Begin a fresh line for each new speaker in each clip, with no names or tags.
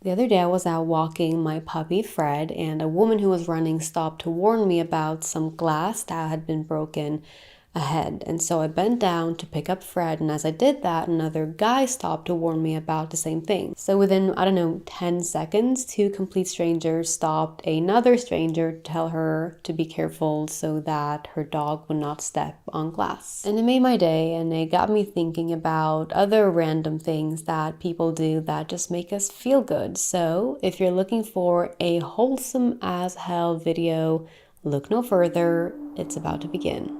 The other day I was out walking my puppy Fred, and a woman who was running stopped to warn me about some glass that had been broken ahead. And so I bent down to pick up Fred, and as I did that, another guy stopped to warn me about the same thing. So within, I don't know, 10 seconds, two complete strangers stopped another stranger to tell her to be careful so that her dog would not step on glass. And it made my day, and it got me thinking about other random things that people do that just make us feel good. So if you're looking for a wholesome as hell video, look no further, it's about to begin.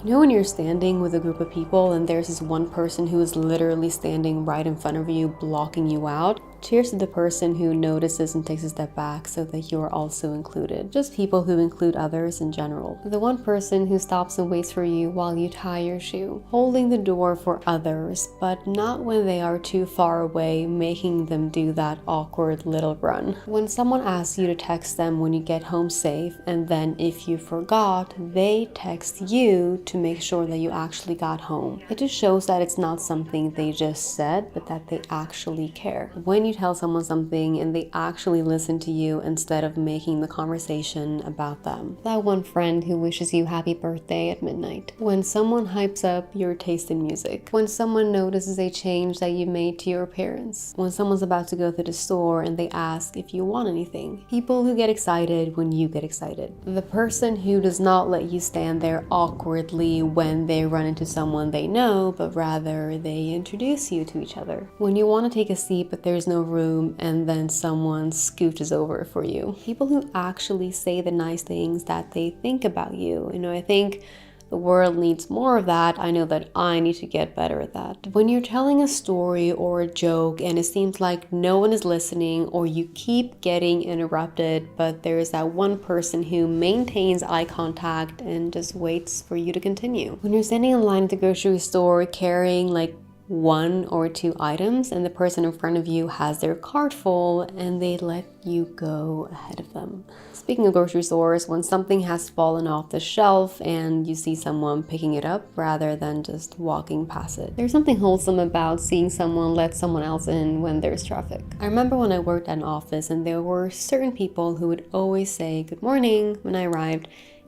You know when you're standing with a group of people and there's this one person who is literally standing right in front of you, blocking you out? Cheers to the person who notices and takes a step back so that you are also included. Just people who include others in general. The one person who stops and waits for you while you tie your shoe. Holding the door for others, but not when they are too far away, making them do that awkward little run. When someone asks you to text them when you get home safe, and then if you forgot, they text you to make sure that you actually got home. It just shows that it's not something they just said, but that they actually care. When you tell someone something and they actually listen to you instead of making the conversation about them. That one friend who wishes you happy birthday at midnight. When someone hypes up your taste in music. When someone notices a change that you made to your appearance. When someone's about to go to the store and they ask if you want anything. People who get excited when you get excited. The person who does not let you stand there awkwardly when they run into someone they know, but rather they introduce you to each other. When you want to take a seat but there's no room and then someone scooches over for you. People who actually say the nice things that they think about you. I think the world needs more of that. I know that I need to get better at that. When you're telling a story or a joke and it seems like no one is listening, or you keep getting interrupted, but there's that one person who maintains eye contact and just waits for you to continue. When you're standing in line at the grocery store carrying like one or two items and the person in front of you has their cart full and they let you go ahead of them. Speaking of grocery stores, when something has fallen off the shelf and you see someone picking it up rather than just walking past it. There's something wholesome about seeing someone let someone else in when there's traffic. I remember when I worked at an office and there were certain people who would always say good morning when I arrived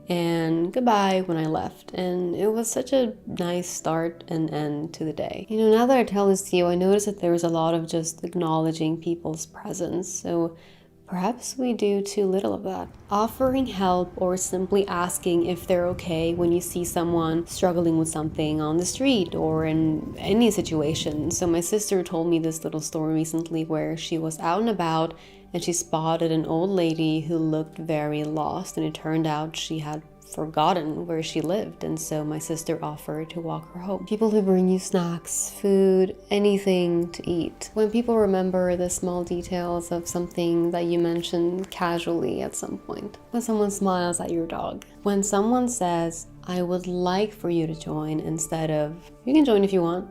and goodbye when I left, and it was such a nice start and end to the day. Now that I tell this to you, I notice that there is a lot of just acknowledging people's presence, so perhaps we do too little of that. Offering help or simply asking if they're okay when you see someone struggling with something on the street or in any situation. So my sister told me this little story recently where she was out and about and she spotted an old lady who looked very lost, and it turned out she had forgotten where she lived, and so my sister offered to walk her home. People who bring you snacks, food, anything to eat. When people remember the small details of something that you mentioned casually at some point. When someone smiles at your dog. When someone says, I would like for you to join, instead of, you can join if you want.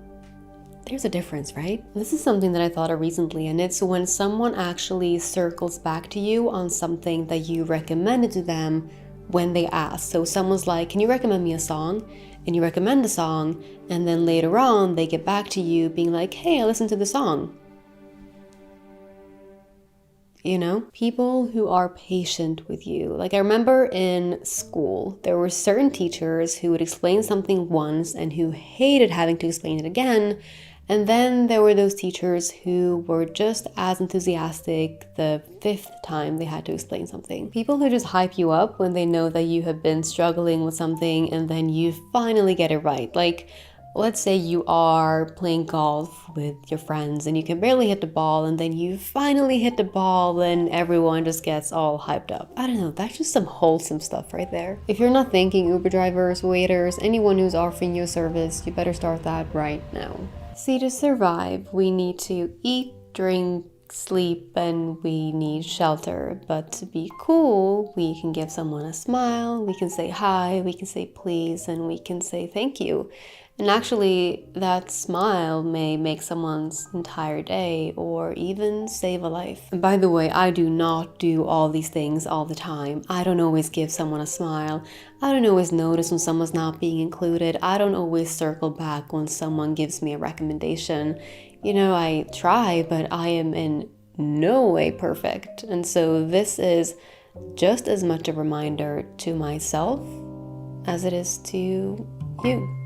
There's a difference, right? This is something that I thought of recently, and it's when someone actually circles back to you on something that you recommended to them when they ask. So someone's like, can you recommend me a song? And you recommend the song, and then later on they get back to you being like, hey, I listened to the song. People who are patient with you. Like I remember in school, there were certain teachers who would explain something once and who hated having to explain it again. And then there were those teachers who were just as enthusiastic the fifth time they had to explain something. People who just hype you up when they know that you have been struggling with something and then you finally get it right. Like, let's say you are playing golf with your friends and you can barely hit the ball, and then you finally hit the ball and everyone just gets all hyped up. I don't know, that's just some wholesome stuff right there. If you're not thanking Uber drivers, waiters, anyone who's offering you a service, you better start that right now. See, to survive, we need to eat, drink, sleep, and we need shelter. But to be cool, we can give someone a smile, we can say hi, we can say please, and we can say thank you. And actually, that smile may make someone's entire day or even save a life. And by the way, I do not do all these things all the time. I don't always give someone a smile. I don't always notice when someone's not being included. I don't always circle back when someone gives me a recommendation. I try, but I am in no way perfect. And so this is just as much a reminder to myself as it is to you.